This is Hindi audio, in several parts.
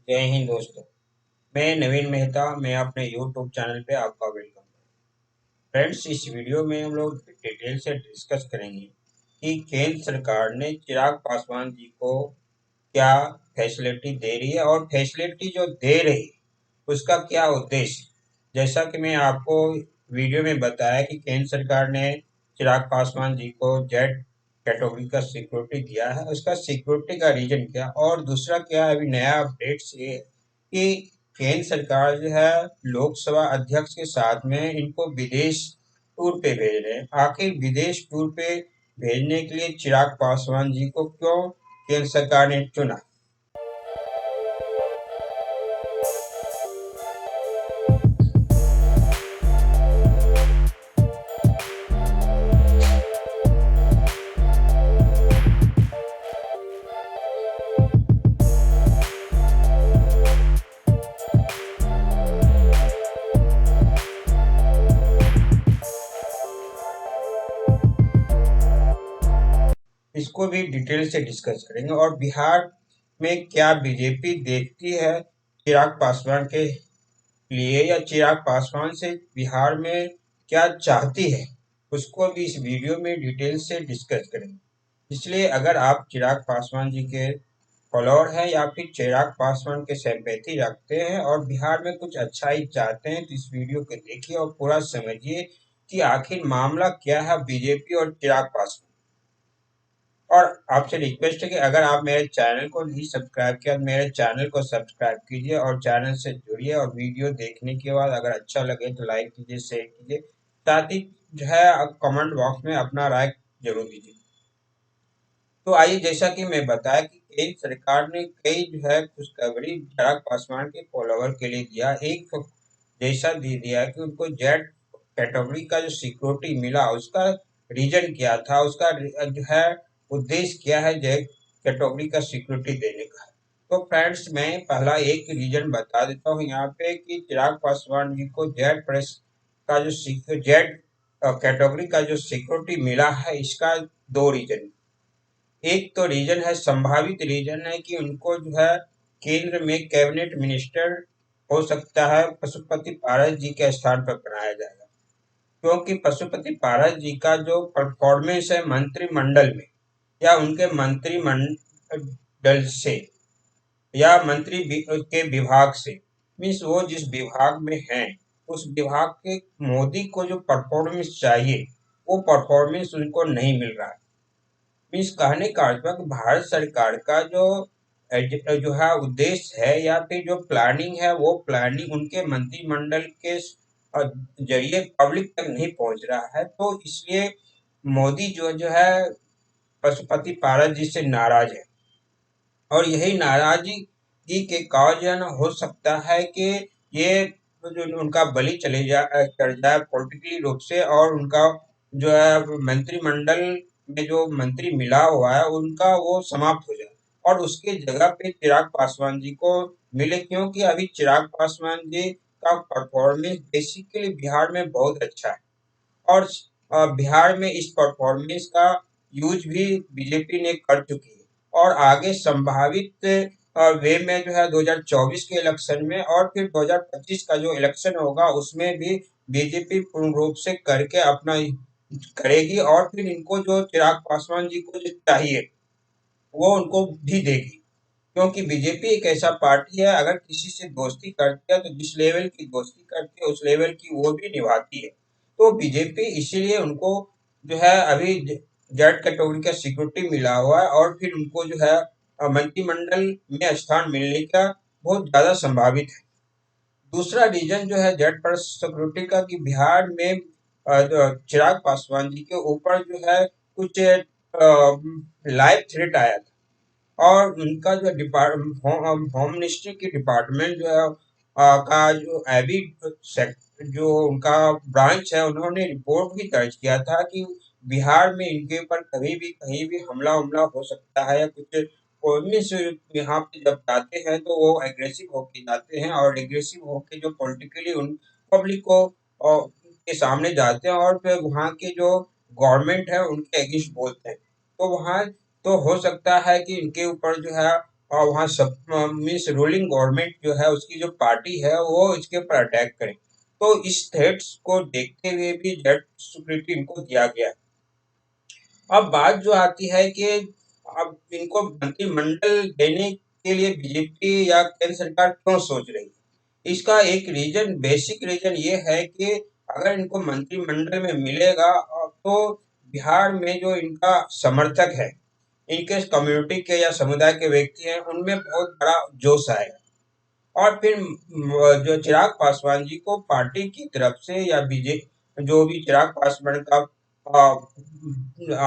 जय हिंद दोस्तों। मैं नवीन मेहता। मैं अपने यूट्यूब चैनल पे आपका वेलकम। फ्रेंड्स, इस वीडियो में हम लोग डिटेल से डिस्कस करेंगे कि केंद्र सरकार ने चिराग पासवान जी को क्या फैसिलिटी दे रही है और फैसिलिटी जो दे रही है उसका क्या उद्देश्य। जैसा कि मैं आपको वीडियो में बताया कि केंद्र सरकार ने चिराग पासवान जी को जेड कैटेगरी का सिक्योरिटी दिया है, उसका सिक्योरिटी का रीजन क्या और दूसरा क्या है, अभी नया अपडेट्स ये है कि केंद्र सरकार जो है लोकसभा अध्यक्ष के साथ में इनको विदेश टूर पे भेज रहे हैं। आखिर विदेश टूर पे भेजने के लिए चिराग पासवान जी को क्यों केंद्र सरकार ने चुना। इसको भी डिटेल से डिस्कस करेंगे और बिहार में क्या बीजेपी देखती है चिराग पासवान के लिए या चिराग पासवान से बिहार में क्या चाहती है, उसको भी इस वीडियो में डिटेल से डिस्कस करेंगे। इसलिए अगर आप चिराग पासवान जी के फॉलोअर हैं या फिर चिराग पासवान के सिंपैथी रखते हैं और बिहार में कुछ अच्छा ही चाहते हैं तो इस वीडियो को देखिए और पूरा समझिए कि आखिर मामला क्या है बीजेपी और चिराग पासवान। और आपसे रिक्वेस्ट है कि अगर आप मेरे चैनल को नहीं सब्सक्राइब किया तो मेरे चैनल को सब्सक्राइब कीजिए और चैनल से जुड़िए और वीडियो देखने के बाद अगर अच्छा लगे तो लाइक कीजिए, शेयर कीजिए, साथ ही जो है कमेंट बॉक्स में अपना राय जरूर दीजिए। तो आइए, जैसा कि मैं बताया कि केंद्र सरकार ने कई जो है खुशखबरी चिराग पासवान के फॉलोवर के लिए दिया। एक तो जैसा दे दिया कि उनको जेड कैटेगरी का जो सिक्योरिटी मिला उसका रीजन क्या था, उसका जो है उद्देश्य क्या है जेड कैटेगरी का सिक्योरिटी देने का। तो फ्रेंड्स, मैं पहला एक रीजन बता देता हूँ यहाँ पे कि चिराग पासवान जी को जेड प्रेस का जो जेड कैटेगरी का जो सिक्योरिटी मिला है, इसका दो रीजन। एक तो रीजन है, संभावित रीजन है कि उनको जो है केंद्र में कैबिनेट मिनिस्टर हो सकता है पशुपति पारस जी के स्थान पर बनाया जाएगा, क्योंकि पशुपति पारस जी का जो परफॉर्मेंस है मंत्रिमंडल में या उनके मंत्रिमंडल से या मंत्री के विभाग से, मीन्स वो जिस विभाग में हैं उस विभाग के मोदी को जो परफॉर्मेंस चाहिए वो परफॉर्मेंस उनको नहीं मिल रहा है। मीन्स कहने का अर्थ है कि भारत सरकार का जो है उद्देश्य है या फिर जो प्लानिंग है वो प्लानिंग उनके मंत्रिमंडल के जरिए पब्लिक तक नहीं पहुंच रहा है। तो इसलिए मोदी जो है पशुपति पारस जी से नाराज है और यही नाराजगी के कारण हो सकता है कि ये जो उनका बलि चढ़ जाए पॉलिटिकली रूप से और उनका जो है मंत्रिमंडल में जो मंत्री मिला हुआ है उनका वो समाप्त हो जाए और उसके जगह पे चिराग पासवान जी को मिले, क्योंकि अभी चिराग पासवान जी का परफॉर्मेंस बेसिकली बिहार में बहुत अच्छा है और बिहार में इस परफॉर्मेंस का यूज भी बीजेपी ने कर चुकी है और आगे संभावित वे में जो है 2024 के इलेक्शन में और फिर 2025 का जो इलेक्शन होगा उसमें भी बीजेपी पूर्ण रूप से करके अपना करेगी और फिर इनको जो चिराग पासवान जी को जो चाहिए वो उनको भी देगी, क्योंकि बीजेपी एक ऐसा पार्टी है अगर किसी से दोस्ती करती है तो जिस लेवल की दोस्ती करती है उस लेवल की वो भी निभाती है। तो बीजेपी इसीलिए उनको जो है अभी जेड कैटेगरी का सिक्योरिटी मिला हुआ है और फिर उनको जो है मंत्रिमंडल में स्थान मिलने का बहुत ज्यादा संभावित है। दूसरा रीजन जो है जेड पर सिक्योरिटी का कि बिहार में जो चिराग पासवान जी के ऊपर जो है कुछ लाइव थ्रेट आया था और उनका जो होम मिनिस्ट्री की डिपार्टमेंट जो है का जो एबी जो उनका ब्रांच है उन्होंने रिपोर्ट भी दर्ज किया था कि बिहार में इनके ऊपर कहीं भी हमला हमला हो सकता है या कुछ मीन्स यहाँ पे जब जाते हैं तो वो एग्रेसिव होके जाते हैं और एग्रेसिव होके जो पॉलिटिकली उन पब्लिक को के सामने जाते हैं और फिर वहाँ के जो गवर्नमेंट है उनके अगेंस्ट बोलते हैं। तो वहाँ तो हो सकता है कि इनके ऊपर जो है वहाँ सब मीन्स रूलिंग गवर्नमेंट जो है उसकी जो पार्टी है वो इसके ऊपर अटैक करे। तो इस थ्रेट्स को देखते हुए भी जेड सिक्योरिटी इनको दिया गया है। अब बात जो आती है कि अब इनको मंत्रिमंडल देने के लिए बीजेपी या केंद्र सरकार क्यों सोच रही है? इसका एक रीजन, बेसिक रीजन ये है कि अगर इनको मंत्रिमंडल में मिलेगा तो बिहार में जो इनका समर्थक है, इनके कम्युनिटी के या समुदाय के व्यक्ति हैं, उनमें बहुत बड़ा जोश आएगा। और फिर जो चिराग पासवान जी को पार्टी की तरफ से या बीजे जो भी चिराग पासवान का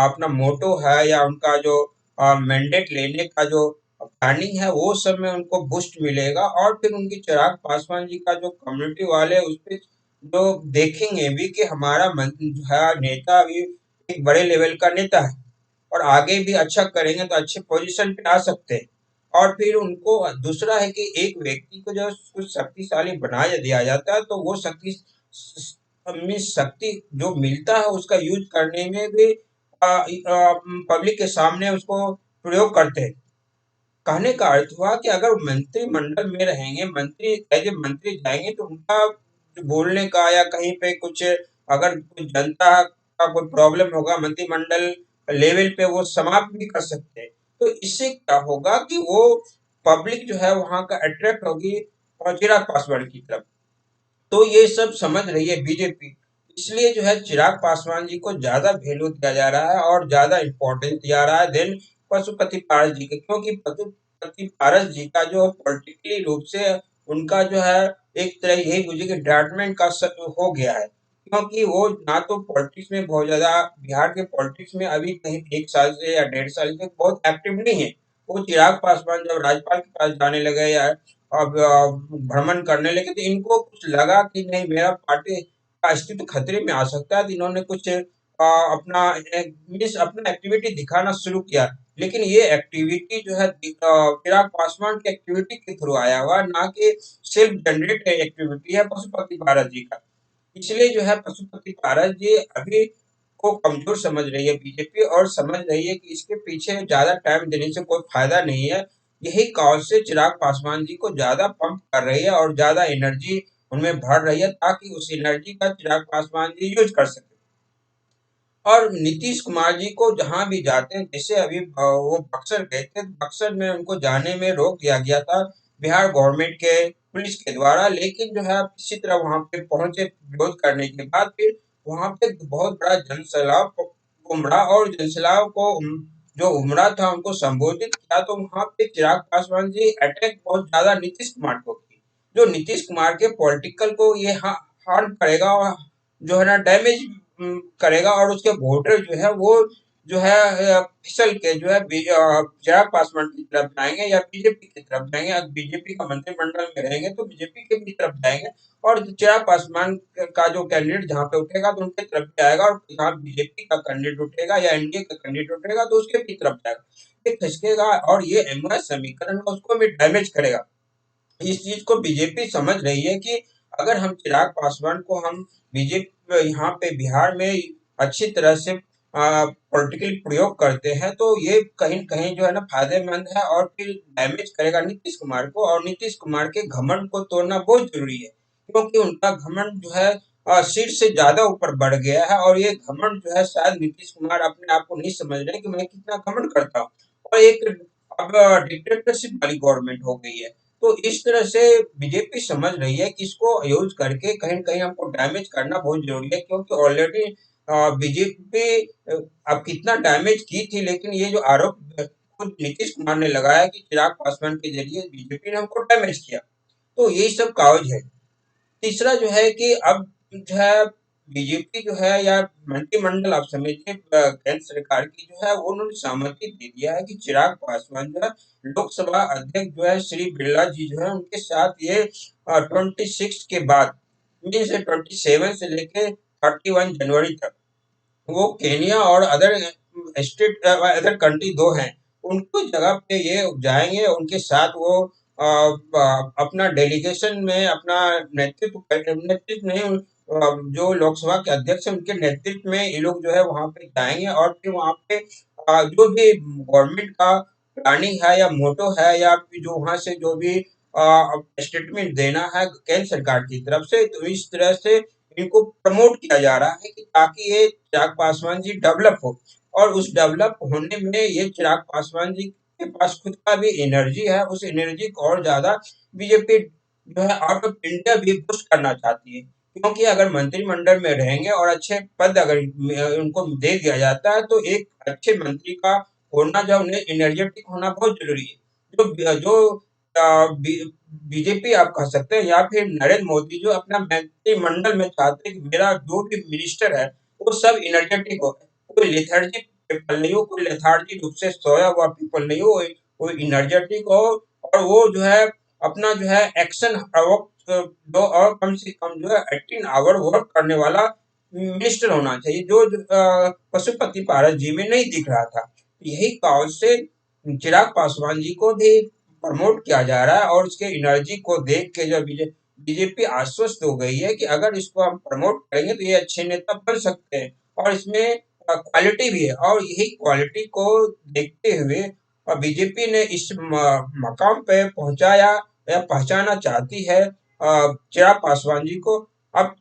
अपना मोटो है या उनका जो मैंडेट लेने का जो प्लानिंग है वो सब में उनको बूस्ट मिलेगा। और फिर उनकी चिराग पासवान जी का जो कम्युनिटी वाले उस पे जो देखेंगे भी कि हमारा जो है नेता भी एक बड़े लेवल का नेता है और आगे भी अच्छा करेंगे तो अच्छे पोजीशन पे आ सकते हैं। और फिर उनको दूसरा है कि एक व्यक्ति को जब कुछ शक्तिशाली बना दिया जाता है तो वो शक्ति जो मिलता है उसका यूज करने में भी पब्लिक के सामने उसको प्रयोग करते हैं। कहने का अर्थ हुआ कि अगर मंत्रिमंडल में रहेंगे, मंत्री एज ए मंत्री जाएंगे तो उनका जो बोलने का या कहीं पे कुछ अगर कुछ जनता का कोई प्रॉब्लम होगा मंत्रिमंडल लेवल पे वो समाप्त भी कर सकते हैं। तो इससे क्या होगा कि वो पब्लिक जो है वहां का अट्रैक्ट होगी और चिराग पासवान की तरफ। तो ये सब समझ रही है बीजेपी, इसलिए जो है चिराग पासवान जी को ज्यादा वैल्यू दिया जा रहा है और ज्यादा इम्पोर्टेंस दिया जा रहा है देन पशुपति पारस जी के। क्योंकि पशुपति पारस जी का जो पॉलिटिकली रूप से उनका जो है एक तरह यही मुझे कि डिपार्टमेंट का हो गया है। क्योंकि वो ना तो पॉलिटिक्स में बहुत ज्यादा, बिहार के पॉलिटिक्स में अभी कहीं 1 साल से या 1.5 साल से बहुत एक्टिव नहीं है। वो चिराग पासवान जब राज्यपाल के पास जाने लगे या अब भ्रमण करने लगे तो इनको कुछ लगा कि नहीं मेरा पार्टी का अस्तित्व खतरे में आ सकता है, तो इन्होंने कुछ अपना मीन्स अपना एक्टिविटी दिखाना शुरू किया। लेकिन ये एक्टिविटी जो है चिराग पासवान की एक्टिविटी के थ्रू आया हुआ, ना कि सेल्फ जनरेट एक्टिविटी है पशुपति भारत जी का। इसलिए जो है पशुपति पारस जी अभी को कमजोर समझ रही है बीजेपी और समझ रही है कि इसके पीछे ज्यादा टाइम देने से कोई फायदा नहीं है। यही कॉज से चिराग पासवान जी को ज्यादा पंप कर रही है और ज्यादा एनर्जी उनमें भर रही है ताकि उस एनर्जी का चिराग पासवान जी यूज कर सके। और नीतीश कुमार जी को जहां भी जाते हैं, जैसे अभी वो बक्सर गए थे, बक्सर में उनको जाने में रोक दिया गया था बिहार गवर्नमेंट के पुलिस के द्वारा। लेकिन जो है किसी तरह वहां पे पहुंचे विरोध करने के बाद फिर वहां पे बहुत बड़ा जनसैलाब उमड़ा और जनसैलाब को जो उमड़ा था उनको संबोधित किया तो वहां पे चिराग पासवान जी अटैक बहुत ज्यादा नीतीश कुमार को की, जो नीतीश कुमार के पॉलिटिकल को ये हार्म करेगा और जो है ना डैमेज करेगा। और उसके वोटर जो है वो जो है फिसल के जो है चिराग पासवान की तरफ जाएंगे या बीजेपी की तरफ जाएंगे। अगर बीजेपी का मंत्रिमंडल में रहेंगे तो बीजेपी के भी तरफ जाएंगे और चिराग पासवान का जो कैंडिडेट जहाँ पे उठेगा तो उनके तरफ भी आएगा और जहाँ बीजेपी का कैंडिडेट उठेगा या एनडीए का कैंडिडेट उठेगा तो उसके भी तरफ जाएगा। ये खिसकेगा और ये एमओएस समीकरण उसको भी डैमेज करेगा। इस चीज को बीजेपी समझ रही है कि अगर हम चिराग पासवान को हम बीजेपी यहाँ पे बिहार में अच्छी तरह से पॉलिटिकल प्रयोग करते हैं तो ये कहीं कहीं जो है ना फायदेमंद है और फिर डैमेज करेगा नीतीश कुमार को। और नीतीश कुमार के घमंड को तोड़ना बहुत जरूरी है क्योंकि उनका घमंड जो है सिर से ज्यादा ऊपर बढ़ गया है और ये घमंड जो है शायद नीतीश कुमार अपने आप को नहीं समझ रहे कि मैं कितना घमंड करता हूँ। और एक अब डिक्टेटरशिप वाली गवर्नमेंट हो गई है। तो इस तरह से बीजेपी समझ रही है कि इसको यूज करके कहीं न कहीं हमको डैमेज करना बहुत ज़रूरी है क्योंकि ऑलरेडी बीजेपी अब कितना डैमेज की थी, लेकिन ये जो आरोप खुद नीतीश कुमार ने लगाया कि चिराग पासवान के ज़रिए बीजेपी ने हमको डैमेज किया, तो यही सब काउज है। तीसरा जो है कि अब जो है बीजेपी जो है या मंत्रिमंडल आप समझिए केंद्र सरकार की जो है वो उन्होंने सहमति दे दिया है कि चिराग पासवान जो है लोकसभा अध्यक्ष जो है श्री बिरला जी जो है उनके साथ ये 26 के बाद मीन्स 27 से लेके 31 जनवरी तक वो केनिया और अदर स्टेट अदर कंट्री दो हैं उनको जगह पे ये जाएंगे, उनके साथ वो अपना डेलीगेशन में अपना नेतृत्व नहीं जो लोकसभा के अध्यक्ष हैं उनके नेतृत्व में ये लोग जो है वहां पे जाएंगे और फिर वहां पे जो भी गवर्नमेंट का प्लानिंग है या मोटो है या फिर जो वहां से जो भी स्टेटमेंट देना है केंद्र सरकार की तरफ से, तो इस तरह से इनको प्रमोट किया जा रहा है कि ताकि ये चिराग पासवान जी डेवलप हो। और उस डेवलप होने में ये चिराग पासवान जी के पास खुद का भी एनर्जी है, उस एनर्जी को और ज्यादा बीजेपी जो है आउट ऑफ इंडिया भी पुश करना चाहती है। क्योंकि अगर मंत्रिमंडल में रहेंगे और अच्छे पद अगर उनको दे दिया जाता है, तो एक अच्छे मंत्री का होना, जो उन्हें एनर्जेटिक होना बहुत जरूरी है। जो जो बीजेपी आप कह सकते हैं या फिर नरेंद्र मोदी जो अपना मंत्रिमंडल में चाहते हैं कि मेरा जो भी मिनिस्टर है वो सब एनर्जेटिक हो, कोई लेथार्जी पीपल नहीं हो, कोई लेथार्जी रूप से सोया हुआ पीपल नहीं हो, कोई एनर्जेटिक हो। और वो जो है अपना जो है एक्शन दो और कम से कम जो है 18 आवर वर्क करने वाला मिनिस्टर होना चाहिए, जो पशुपति पारस जी में नहीं दिख रहा था। यही कॉज से चिराग पासवान जी को भी प्रमोट किया जा रहा है और उसके एनर्जी को देख के जो बीजेपी आश्वस्त हो गई है कि अगर इसको हम प्रमोट करेंगे तो ये अच्छे नेता बन सकते हैं और इसमें क्वालिटी भी है। और यही क्वालिटी को देखते हुए बीजेपी ने इस मकाम पे पहुंचाया या पहचाना चाहती है चिराग पासवान जी को। अब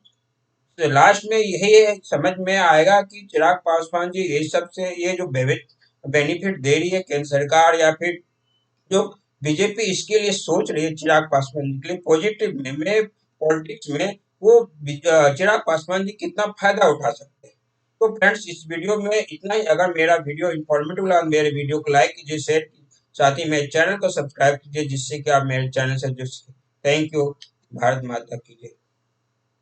लास्ट में यही समझ में आएगा कि चिराग पासवान जी ये सब से ये जो बेनिफिट दे रही है केंद्र सरकार या फिर जो बीजेपी इसके लिए सोच रही है चिराग पासवान जी के लिए पॉजिटिव में पॉलिटिक्स में, वो चिराग पासवान जी कितना फायदा उठा सकते हैं। तो फ्रेंड्स, इस वीडियो में इतना ही। अगर मेरा वीडियो इंफॉर्मेटिव लगा मेरे वीडियो को लाइक कीजिए, शेयर कीजिए, साथ ही मेरे चैनल को सब्सक्राइब कीजिए जिससे कि आप मेरे चैनल से जुड़ सके। Thank you. भारत माता की जय।